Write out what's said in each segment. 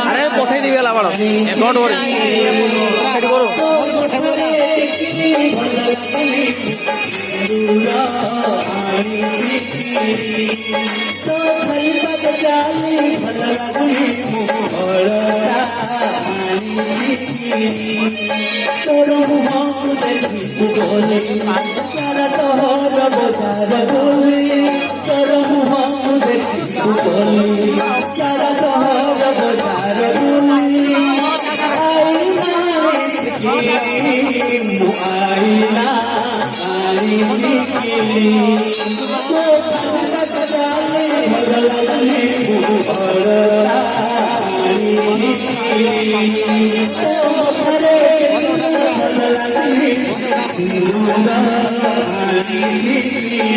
আরে পঠাই দিবে আবার ডোন্ট ওয়ারি রেডি করো তোর বলে সারা শহর বাজার বলে তোর দেখি বলে সারা শহর বাজার বলে আইনা আলি জিকিলি তো জালে ভগলালে বুড়া আলি জিকিলি তো ঘরে ভগলালে বুড়া আলি জিকিলি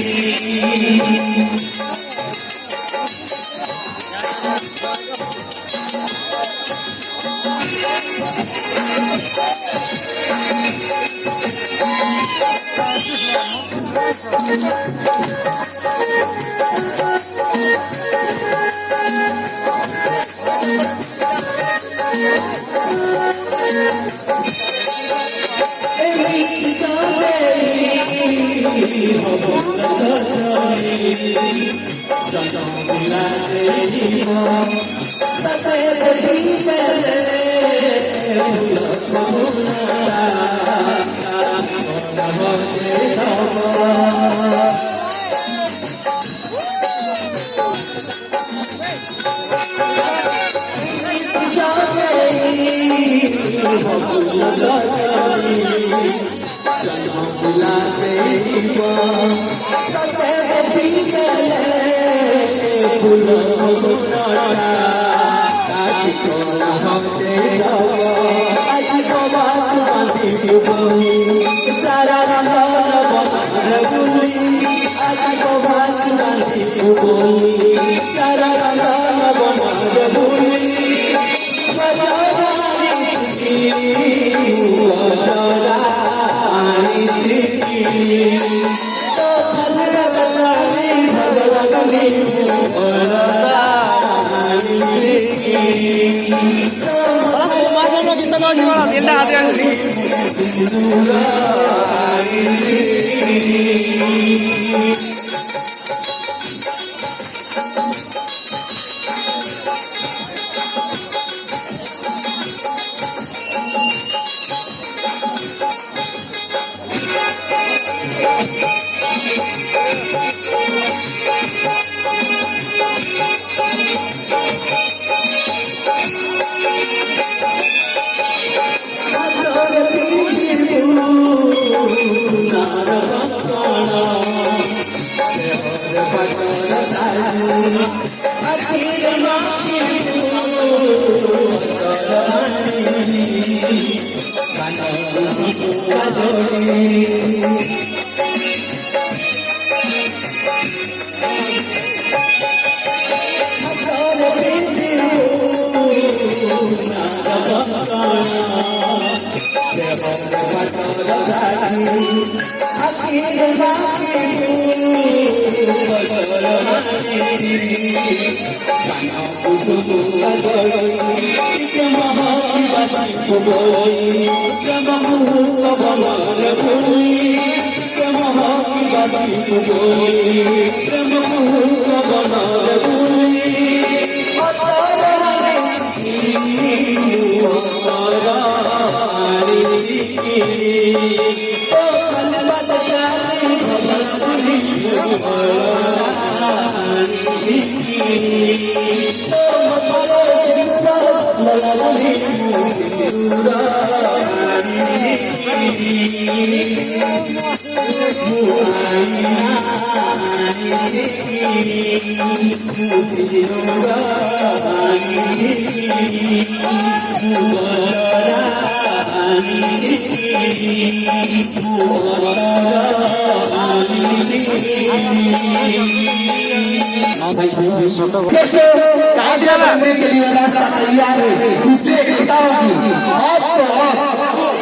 तैयार है इसलिए कहता हूँ कि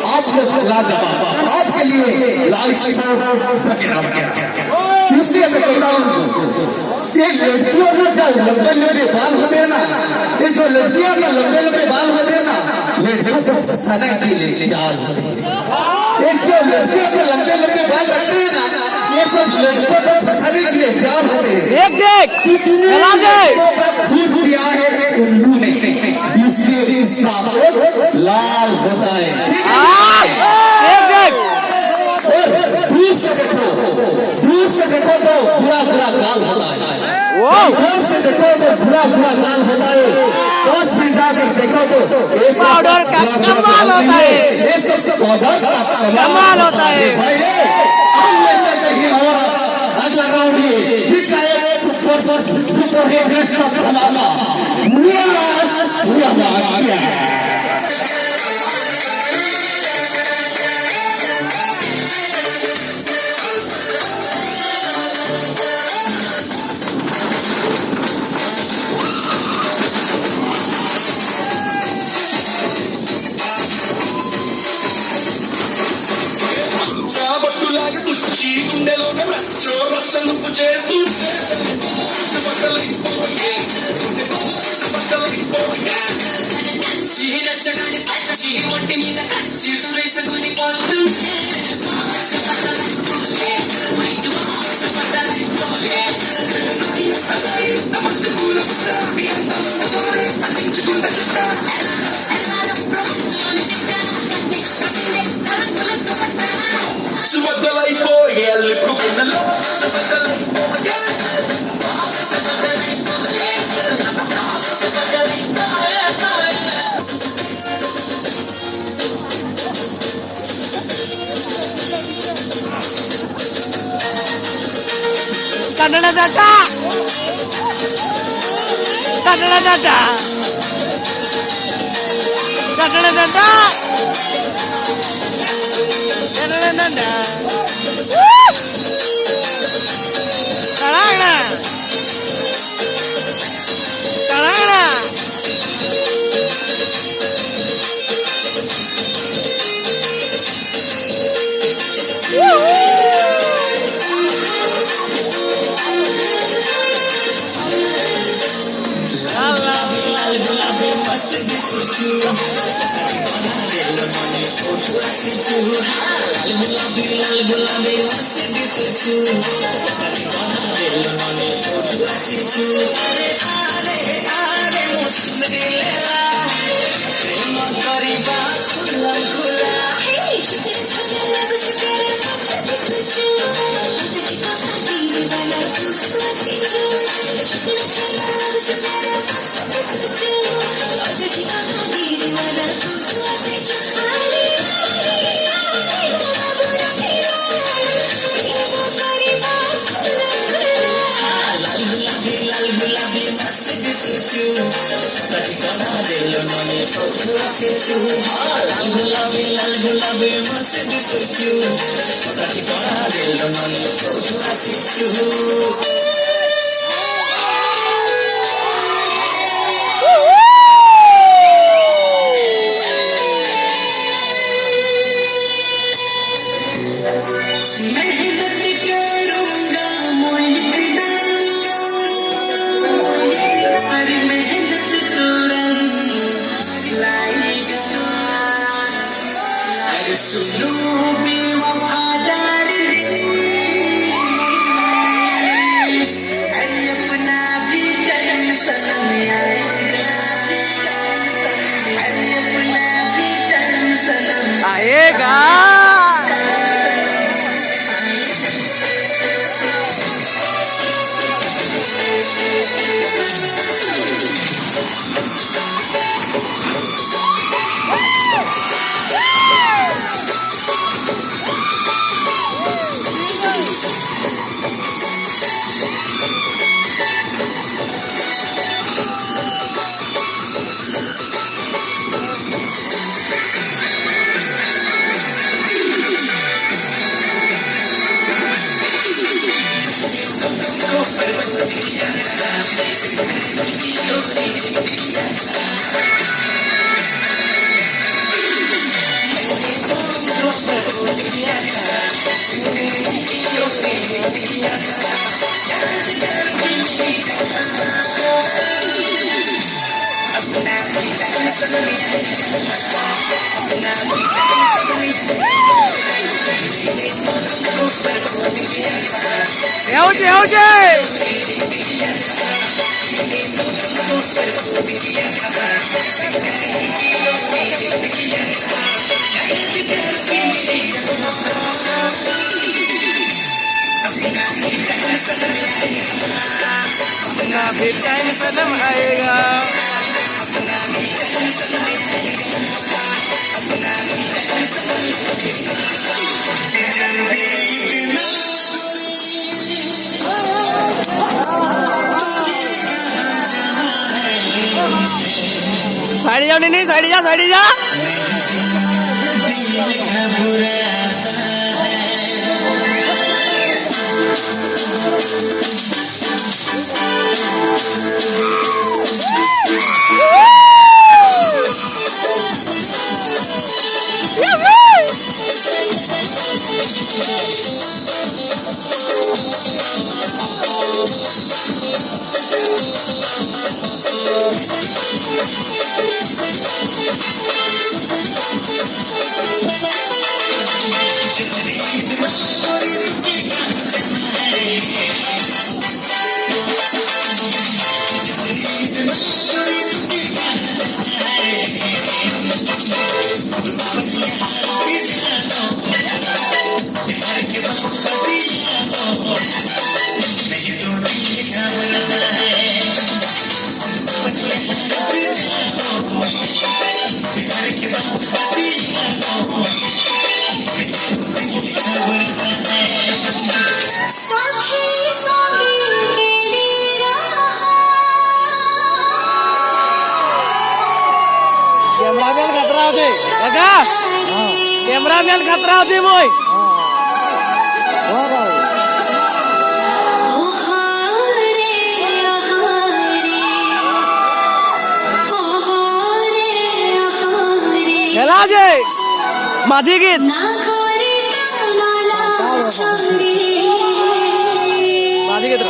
आप लोग लाजवाब आपके लिए लाइट शो वगैरह इसलिए मैं कहता हूँ ये लड़कियों में जो लंबे लंबे बाल होते हैं ना, ये जो लड़कियों में लंबे लंबे बाल होते हैं ना, लड़कियों को फंसाने के लिए चाल होते हैं। ये जो लड़कियों में लंबे लंबे बाल रखते हैं ना, ये सब लड़कियों को फंसाने के लिए चाल होते हैं। देख चला दे। खून किया है उल्लू ने, इसलिए इसका होठ लाल होता है। देख और दूर से देखो तो बुरा बुरा गाल होता है। वो दूर से देखो तो बुरा बुरा गाल होता है। पास में जाकर देखो तो ये सब पाउडर का कमाल होता है। ये सब पाउडर का कमाल होता है। भाई हम ले चलते हैं और अगला राउंड ये जिसका एक सुपर हिट नेक्स्ट का धमाका బొట్టులాగా గుచ్చి గుండెలోనే రచ్చో రచ్చనుపు చేస్తుంటే నచ్చగాని పచ్చి ఒంటి మీద కచ్చి వేసుకుని పోతుంటే సుబద్దలైపోయే అల్లిప్పుడు గుండెలో సుబద్దలైపోయే కన్నడ జంట కన్నడ జంట కన్నడ జంట కన్నడ జంట కన్నడ కన్నడ आएगा अपना भी टाइम सनम आएगा। साइड जाओ, नहीं साइड जा, साइड जा। कैमरामैन खतरा होती मोय। हेला जे माझी गीत माझी गीत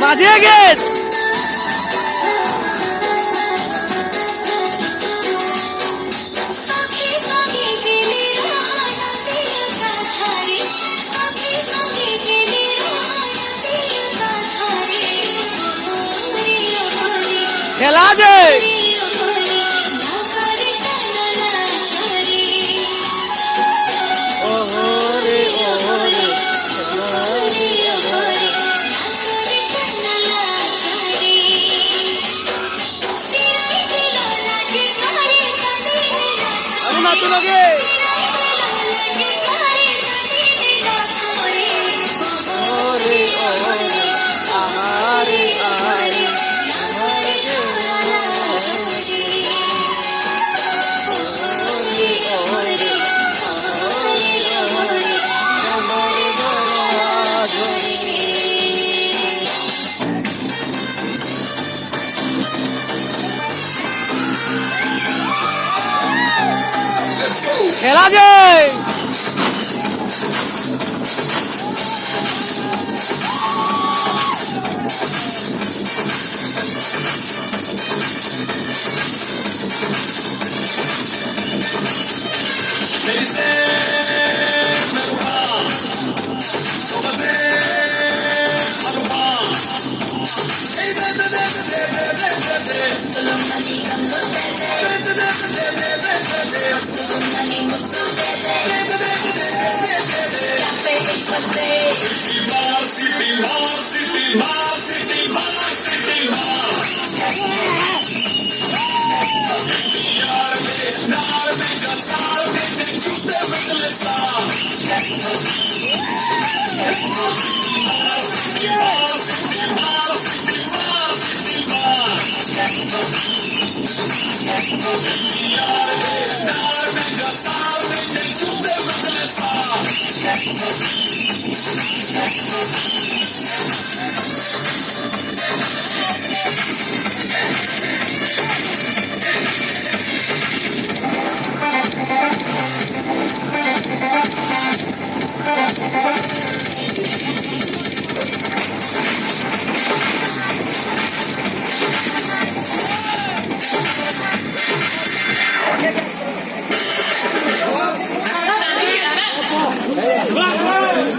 माझी गीत हेला जे तू लगे हेला जे